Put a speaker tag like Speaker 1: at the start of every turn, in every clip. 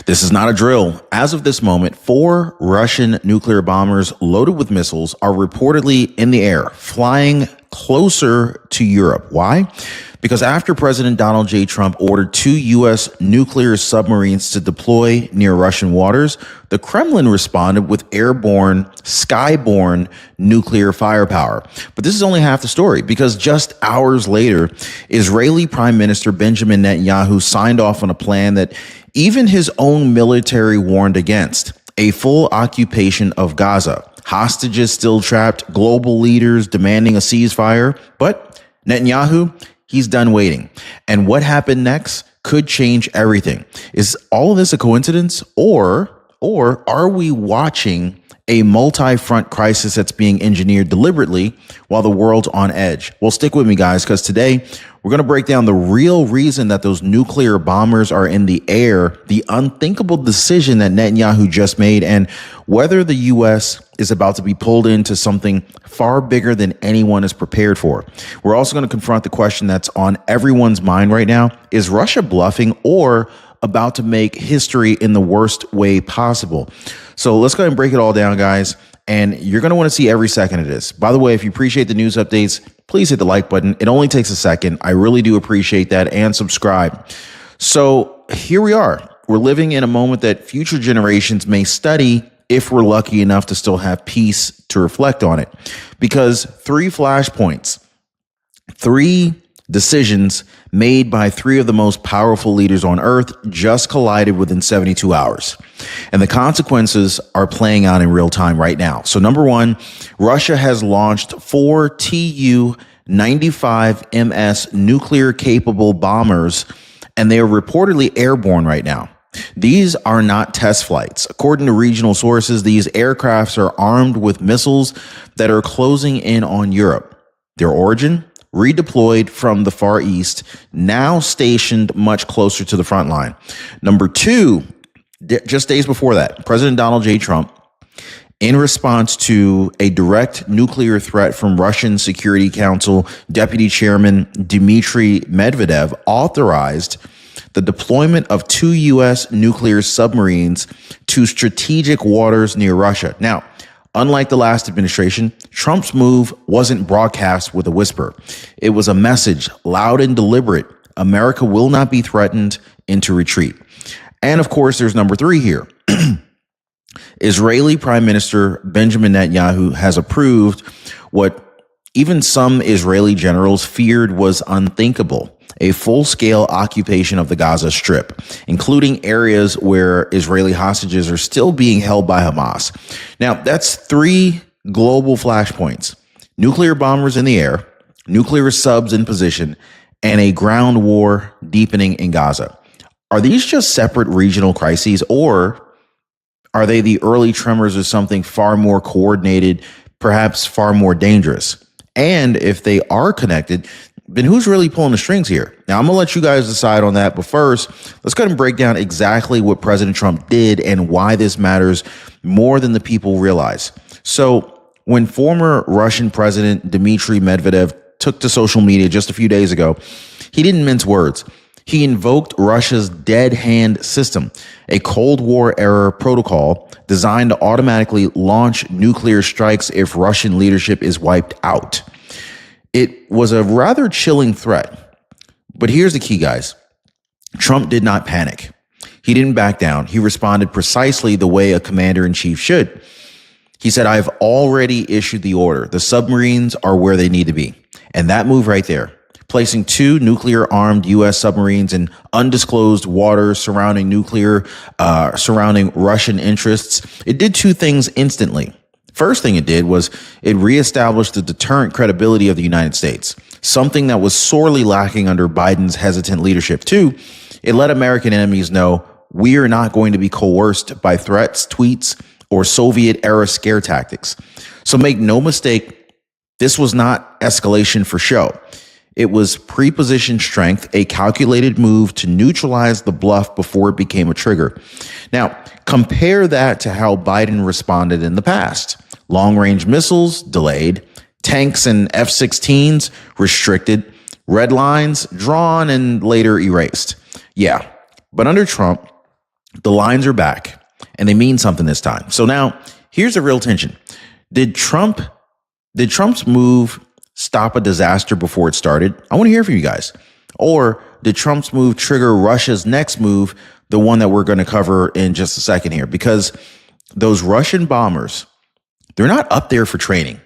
Speaker 1: This is not a drill. As of this moment, 4 Russian nuclear bombers loaded with missiles are reportedly in the air, flying closer to Europe. Why? Because after President Donald J. Trump ordered 2 U.S. nuclear submarines to deploy near Russian waters, the Kremlin responded with airborne, skyborne nuclear firepower. But this is only half the story, because just hours later, Israeli Prime Minister Benjamin Netanyahu signed off on a plan that even his own military warned against: a full occupation of Gaza, hostages still trapped, global leaders demanding a ceasefire. But Netanyahu, he's done waiting. And what happened next could change everything. Is all of this a coincidence, or are we watching a multi-front crisis that's being engineered deliberately while the world's on edge? Well, stick with me, guys, because today we're going to break down the real reason that those nuclear bombers are in the air, the unthinkable decision that Netanyahu just made, and whether the U.S. is about to be pulled into something far bigger than anyone is prepared for. We're also going to confront the question that's on everyone's mind right now: is Russia bluffing or about to make history in the worst way possible? So let's go ahead and break it all down, guys. And you're going to want to see every second of this. By the way, if you appreciate the news updates, please hit the like button. It only takes a second. I really do appreciate that. And subscribe. So here we are. We're living in a moment that future generations may study if we're lucky enough to still have peace to reflect on it. Because 3 flashpoints, 3 decisions made by 3 of the most powerful leaders on earth just collided within 72 hours. And the consequences are playing out in real time right now. So number 1, Russia has launched 4 Tu-95MS nuclear capable bombers, and they are reportedly airborne right now. These are not test flights. According to regional sources, these aircrafts are armed with missiles that are closing in on Europe. Their origin: redeployed from the Far East, now stationed much closer to the front line. Number 2, just days before that, President Donald J. Trump, in response to a direct nuclear threat from Russian Security Council Deputy Chairman Dmitry Medvedev, authorized the deployment of 2 U.S. nuclear submarines to strategic waters near Russia. Now, unlike the last administration, Trump's move wasn't broadcast with a whisper. It was a message, loud and deliberate: America will not be threatened into retreat. And of course, there's number 3 here. Israeli Prime Minister Benjamin Netanyahu has approved what even some Israeli generals feared was unthinkable: a full-scale occupation of the Gaza Strip, including areas where Israeli hostages are still being held by Hamas. Now, that's 3 global flashpoints: nuclear bombers in the air, nuclear subs in position, and a ground war deepening in Gaza. Are these just separate regional crises, or are they the early tremors of something far more coordinated, perhaps far more dangerous? And if they are connected, then who's really pulling the strings here? Now, I'm going to let you guys decide on that. But first, let's go ahead and break down exactly what President Trump did and why this matters more than the people realize. So when former Russian President Dmitry Medvedev took to social media just a few days ago, he didn't mince words. He invoked Russia's dead hand system, a Cold War era protocol designed to automatically launch nuclear strikes if Russian leadership is wiped out. It was a rather chilling threat. But here's the key, guys. Trump did not panic. He didn't back down. He responded precisely the way a commander-in-chief should. He said, "I've already issued the order. The submarines are where they need to be." And that move right there, placing 2 nuclear-armed U.S. submarines in undisclosed waters surrounding Russian interests, it did 2 things instantly. First thing it did was it reestablished the deterrent credibility of the United States, something that was sorely lacking under Biden's hesitant leadership. 2, it let American enemies know we are not going to be coerced by threats, tweets, or Soviet-era scare tactics. So make no mistake, this was not escalation for show. It was pre-positioned strength, a calculated move to neutralize the bluff before it became a trigger. Now, compare that to how Biden responded in the past. Long-range missiles delayed, tanks and F-16s restricted, red lines drawn and later erased. Yeah, but under Trump, The lines are back, and they mean something this time. So now, here's the real tension. Did Trump's move stop a disaster before it started? I want to hear from you guys. Or did Trump's move trigger Russia's next move, the one that we're going to cover in just a second here? Because those Russian bombers, they're not up there for training.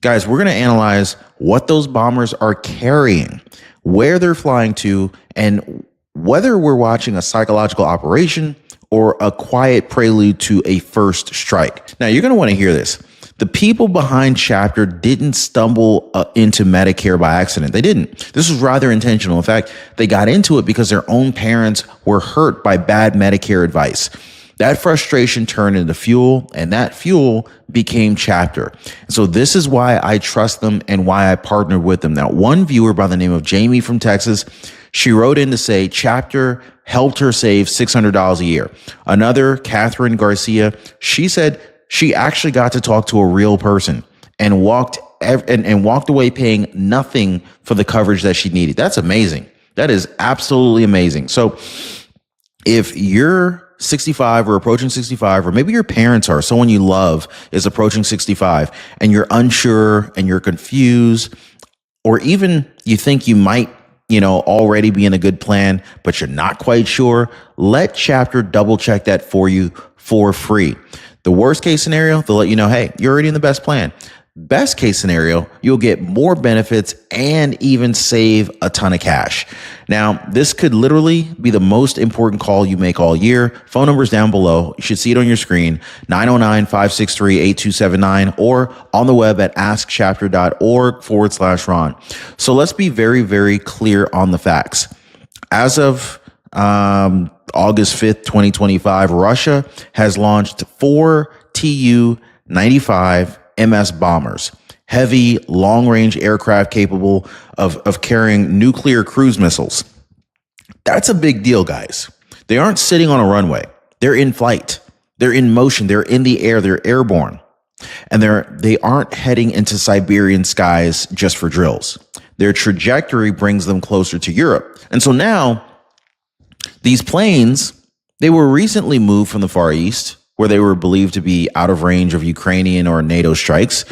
Speaker 1: Guys, we're going to analyze what those bombers are carrying, where they're flying to, and whether we're watching a psychological operation or a quiet prelude to a first strike. Now, you're going to want to hear this. The people behind Chapter didn't stumble into Medicare by accident. They didn't. This was rather intentional. In fact, they got into it because their own parents were hurt by bad Medicare advice. That frustration turned into fuel, and that fuel became Chapter. So this is why I trust them and why I partnered with them. Now, one viewer by the name of Jamie from Texas, she wrote in to say Chapter helped her save $600 a year. Another, Catherine Garcia, she said she actually got to talk to a real person and walked away paying nothing for the coverage that she needed. That's amazing. That is absolutely amazing. So if you're 65 or approaching 65, or maybe your parents are, someone you love is approaching 65, and you're unsure and you're confused, or even you think you might, already be in a good plan, but you're not quite sure, let Chapter double check that for you for free. The worst case scenario, they'll let you know, hey, you're already in the best plan. Best case scenario, you'll get more benefits and even save a ton of cash. Now, this could literally be the most important call you make all year. Phone number's down below. You should see it on your screen, 909-563-8279, or on the web at askchapter.org/Ron. So let's be very, very clear on the facts. As of August 5th, 2025, Russia has launched 4 Tu-95 MS bombers, heavy, long-range aircraft capable of carrying nuclear cruise missiles. That's a big deal, guys. They aren't sitting on a runway. They're in flight. They're in motion. They're in the air. They're airborne. And they aren't heading into Siberian skies just for drills. Their trajectory brings them closer to Europe. And so now, these planes, they were recently moved from the Far East, where they were believed to be out of range of Ukrainian or NATO strikes.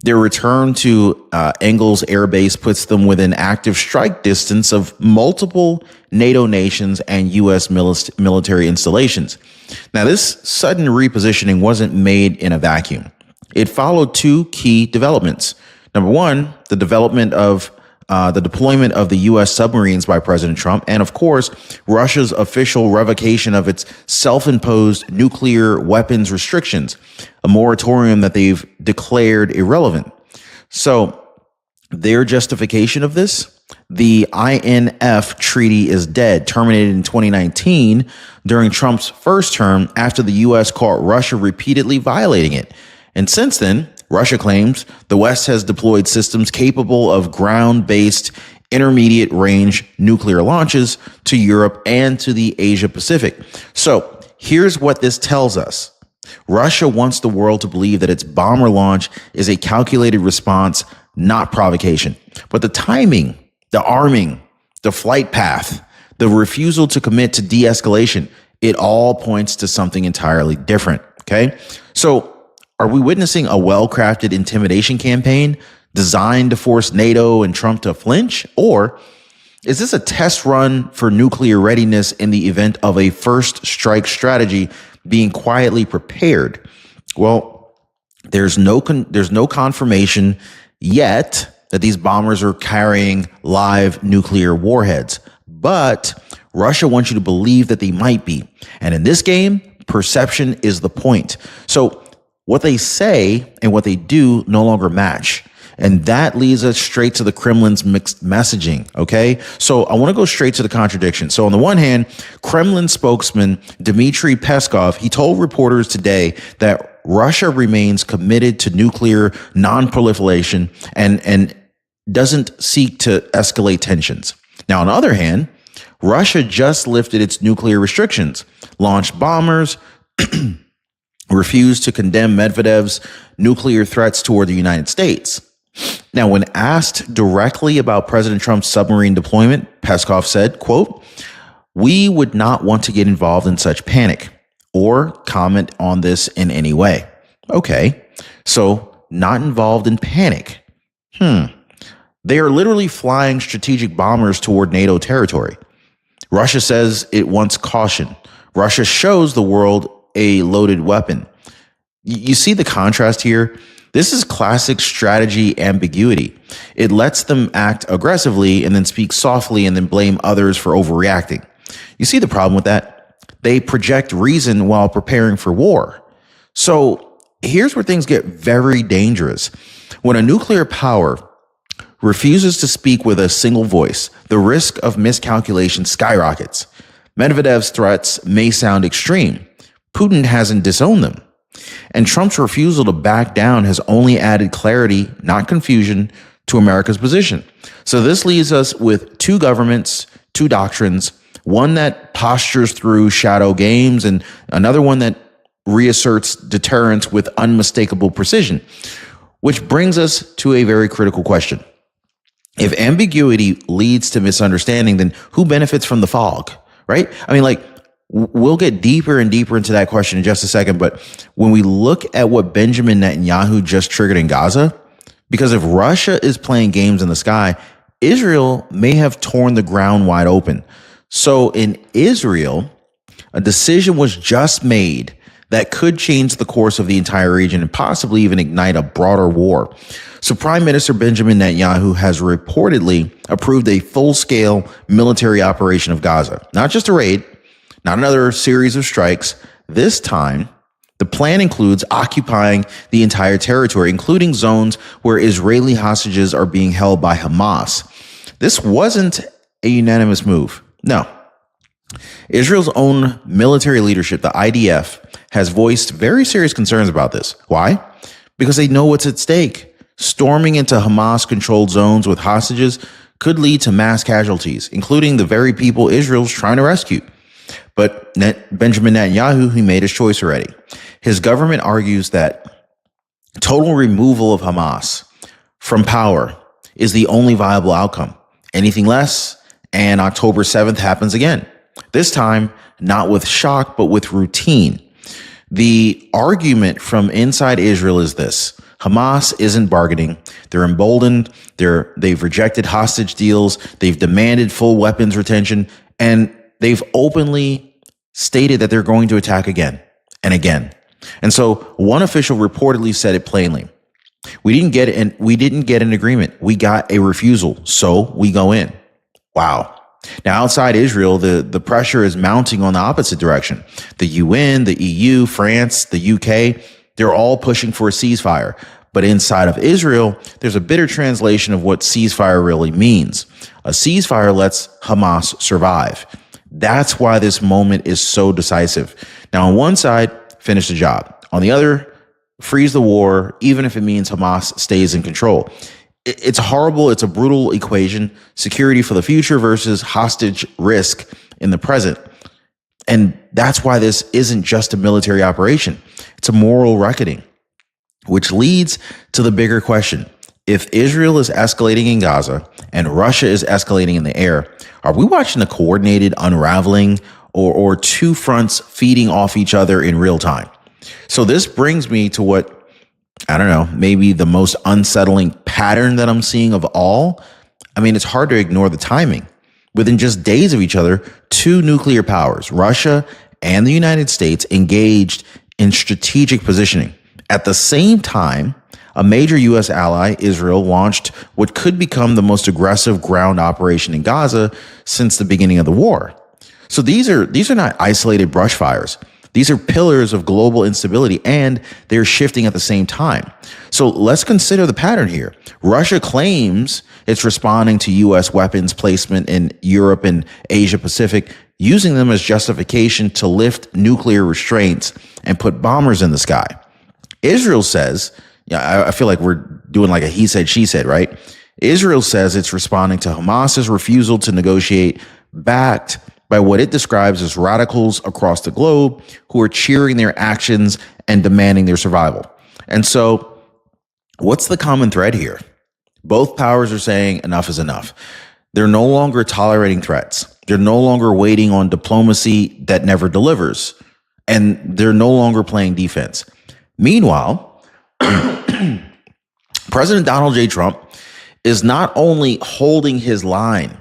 Speaker 1: Their return to Engels Air Base puts them within active strike distance of multiple NATO nations and U.S. military installations. Now, this sudden repositioning wasn't made in a vacuum. It followed 2 key developments. Number one, the deployment of the U.S. submarines by President Trump, and of course, Russia's official revocation of its self-imposed nuclear weapons restrictions, a moratorium that they've declared irrelevant. So their justification of this, the INF treaty is dead, terminated in 2019 during Trump's first term after the U.S. caught Russia repeatedly violating it. And since then, Russia claims the West has deployed systems capable of ground-based intermediate-range nuclear launches to Europe and to the Asia Pacific. So here's what this tells us. Russia wants the world to believe that its bomber launch is a calculated response, not provocation. But the timing, the arming, the flight path, the refusal to commit to de-escalation, it all points to something entirely different, okay? So are we witnessing a well-crafted intimidation campaign designed to force NATO and Trump to flinch? Or is this a test run for nuclear readiness in the event of a first strike strategy being quietly prepared? Well, there's no confirmation yet that these bombers are carrying live nuclear warheads, but Russia wants you to believe that they might be. And in this game, perception is the point. So what they say and what they do no longer match. And that leads us straight to the Kremlin's mixed messaging, okay? So I want to go straight to the contradiction. So on the one hand, Kremlin spokesman Dmitry Peskov, he told reporters today that Russia remains committed to nuclear non-proliferation and doesn't seek to escalate tensions. Now, on the other hand, Russia just lifted its nuclear restrictions, launched bombers, refused to condemn Medvedev's nuclear threats toward the United States. Now, when asked directly about President Trump's submarine deployment, Peskov said, quote, We would not want to get involved in such panic or comment on this in any way. Okay, so not involved in panic. They are literally flying strategic bombers toward NATO territory. Russia says it wants caution. Russia shows the world a loaded weapon. You see the contrast here? This is classic strategy ambiguity. It lets them act aggressively and then speak softly and then blame others for overreacting. You see the problem with that? They project reason while preparing for war. So here's where things get very dangerous. When a nuclear power refuses to speak with a single voice, the risk of miscalculation skyrockets. Medvedev's threats may sound extreme. Putin hasn't disowned them. And Trump's refusal to back down has only added clarity, not confusion, to America's position. So this leaves us with two governments, two doctrines, one that postures through shadow games and another one that reasserts deterrence with unmistakable precision, which brings us to a very critical question. If ambiguity leads to misunderstanding, then who benefits from the fog, right? I mean, we'll get deeper and deeper into that question in just a second. But when we look at what Benjamin Netanyahu just triggered in Gaza, because if Russia is playing games in the sky, Israel may have torn the ground wide open. So in Israel, a decision was just made that could change the course of the entire region and possibly even ignite a broader war. So Prime Minister Benjamin Netanyahu has reportedly approved a full-scale military operation of Gaza. Not just a raid, not another series of strikes. This time, the plan includes occupying the entire territory, including zones where Israeli hostages are being held by Hamas. This wasn't a unanimous move. No. Israel's own military leadership, the IDF, has voiced very serious concerns about this. Why? Because they know what's at stake. Storming into Hamas-controlled zones with hostages could lead to mass casualties, including the very people Israel's trying to rescue. But Benjamin Netanyahu, he made his choice already. His government argues that total removal of Hamas from power is the only viable outcome. Anything less, and October 7th happens again. This time, not with shock, but with routine. The argument from inside Israel is this: Hamas isn't bargaining. They're emboldened. They've rejected hostage deals. They've demanded full weapons retention, and they've openly stated that they're going to attack again and again. And so one official reportedly said it plainly: we didn't get an agreement. We got a refusal, so we go in. Wow. Now, outside Israel, the pressure is mounting on the opposite direction. The UN, the EU, France, the UK, they're all pushing for a ceasefire. But inside of Israel, there's a bitter translation of what ceasefire really means. A ceasefire lets Hamas survive. That's why this moment is so decisive. Now, on one side, finish the job. On the other, freeze the war, even if it means Hamas stays in control. It's horrible. It's a brutal equation. Security for the future versus hostage risk in the present. And that's why this isn't just a military operation. It's a moral reckoning, which leads to the bigger question. If Israel is escalating in Gaza and Russia is escalating in the air, are we watching a coordinated unraveling or two fronts feeding off each other in real time? So this brings me to what, I don't know, maybe the most unsettling pattern that I'm seeing of all. I mean, it's hard to ignore the timing. Within just days of each other, two nuclear powers, Russia and the United States, engaged in strategic positioning. At the same time, a major U.S. ally, Israel, launched what could become the most aggressive ground operation in Gaza since the beginning of the war. So these are not isolated brush fires. These are pillars of global instability, and they're shifting at the same time. So let's consider the pattern here. Russia claims it's responding to U.S. weapons placement in Europe and Asia Pacific, using them as justification to lift nuclear restraints and put bombers in the sky. Israel says, I feel like we're doing like a he said, she said, right? Israel says it's responding to Hamas's refusal to negotiate, backed by what it describes as radicals across the globe who are cheering their actions and demanding their survival. And so what's the common thread here? Both powers are saying enough is enough. They're no longer tolerating threats. They're no longer waiting on diplomacy that never delivers, and they're no longer playing defense. Meanwhile, President Donald J. Trump is not only holding his line,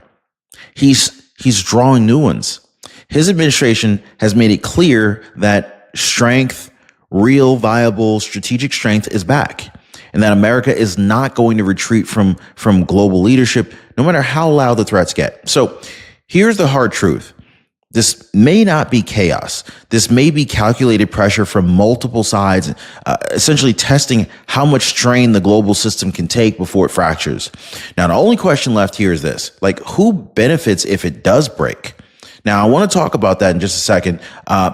Speaker 1: he's drawing new ones. His administration has made it clear that strength, real, viable, strategic strength is back, and that America is not going to retreat from global leadership, no matter how loud the threats get. So here's the hard truth. This may not be chaos. This may be calculated pressure from multiple sides, essentially testing how much strain the global system can take before it fractures. Now, the only question left here is this: like, who benefits if it does break? Now, I want to talk about that in just a second,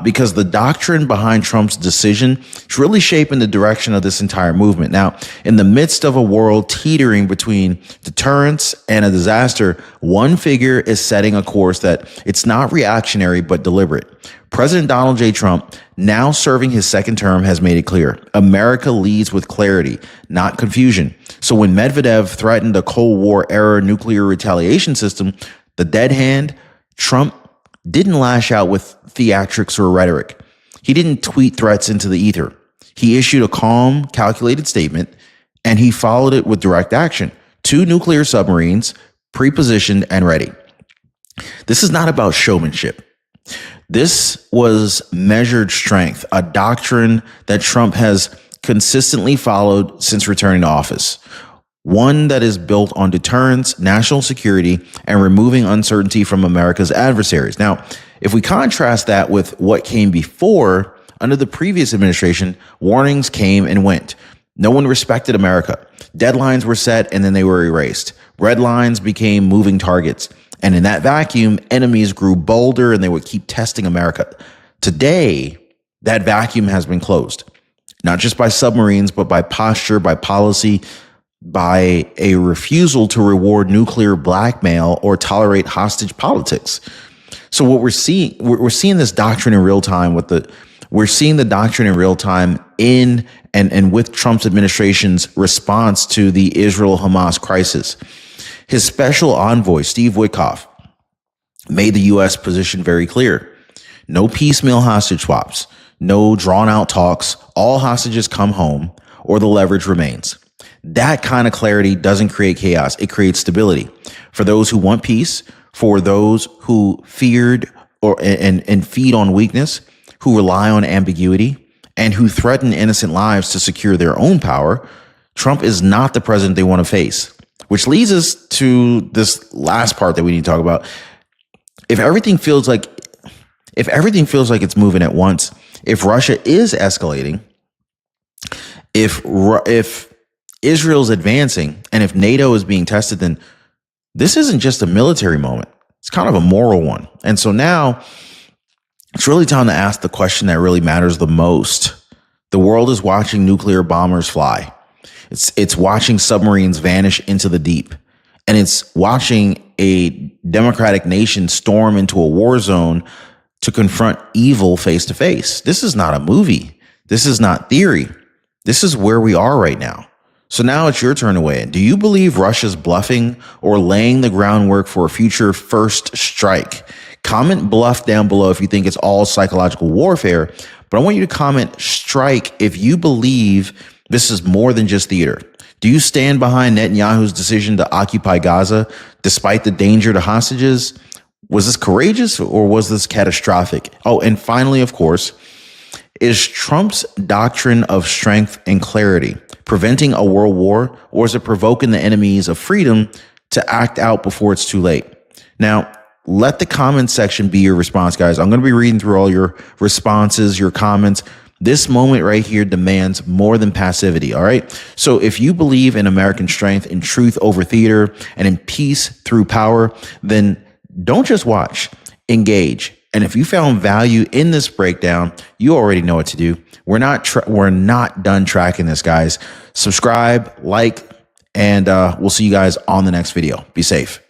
Speaker 1: because the doctrine behind Trump's decision is really shaping the direction of this entire movement. Now, in the midst of a world teetering between deterrence and a disaster, one figure is setting a course that it's not reactionary but deliberate. President Donald J. Trump, now serving his second term, has made it clear: America leads with clarity, not confusion. So when Medvedev threatened a Cold War era nuclear retaliation system, the dead hand, Trump didn't lash out with theatrics or rhetoric. He didn't tweet threats into the ether. He issued a calm, calculated statement, and he followed it with direct action. 2 nuclear submarines, pre-positioned and ready. This is not about showmanship. This was measured strength, a doctrine that Trump has consistently followed since returning to office. One that is built on deterrence, national security, and removing uncertainty from America's adversaries. Now, if we contrast that with what came before, under the previous administration, warnings came and went. No one respected America. Deadlines were set and then they were erased. Red lines became moving targets. And in that vacuum, enemies grew bolder and they would keep testing America. Today, that vacuum has been closed. Not just by submarines, but by posture, by policy, by a refusal to reward nuclear blackmail or tolerate hostage politics. So what we're seeing this doctrine in real time we're seeing the doctrine in real time in and with Trump's administration's response to the Israel-Hamas crisis. His special envoy, Steve Witkoff, made the U.S. position very clear. No piecemeal hostage swaps, no drawn-out talks. All hostages come home or the leverage remains. That kind of clarity doesn't create chaos. It creates stability for those who want peace, for those who feared and feed on weakness, who rely on ambiguity, and who threaten innocent lives to secure their own power. Trump is not the president they want to face, which leads us to this last part that we need to talk about. If everything feels like it's moving at once, if Russia is escalating, if Israel's advancing, and if NATO is being tested, then this isn't just a military moment. It's kind of a moral one. And so now it's really time to ask the question that really matters the most. The world is watching nuclear bombers fly. It's watching submarines vanish into the deep. And it's watching a democratic nation storm into a war zone to confront evil face to face. This is not a movie. This is not theory. This is where we are right now. So now it's your turn to weigh in. Do you believe Russia's bluffing or laying the groundwork for a future first strike? Comment bluff down below if you think it's all psychological warfare. But I want you to comment strike if you believe this is more than just theater. Do you stand behind Netanyahu's decision to occupy Gaza despite the danger to hostages? Was this courageous or was this catastrophic? Oh, and finally, of course, is Trump's doctrine of strength and clarity preventing a world war, or is it provoking the enemies of freedom to act out before it's too late? Now, let the comment section be your response, guys. I'm going to be reading through all your responses, your comments. This moment right here demands more than passivity, all right? So if you believe in American strength, in truth over theater, and in peace through power, then don't just watch, engage. And if you found value in this breakdown, you already know what to do. We're not done tracking this, guys. Subscribe, like, and we'll see you guys on the next video. Be safe.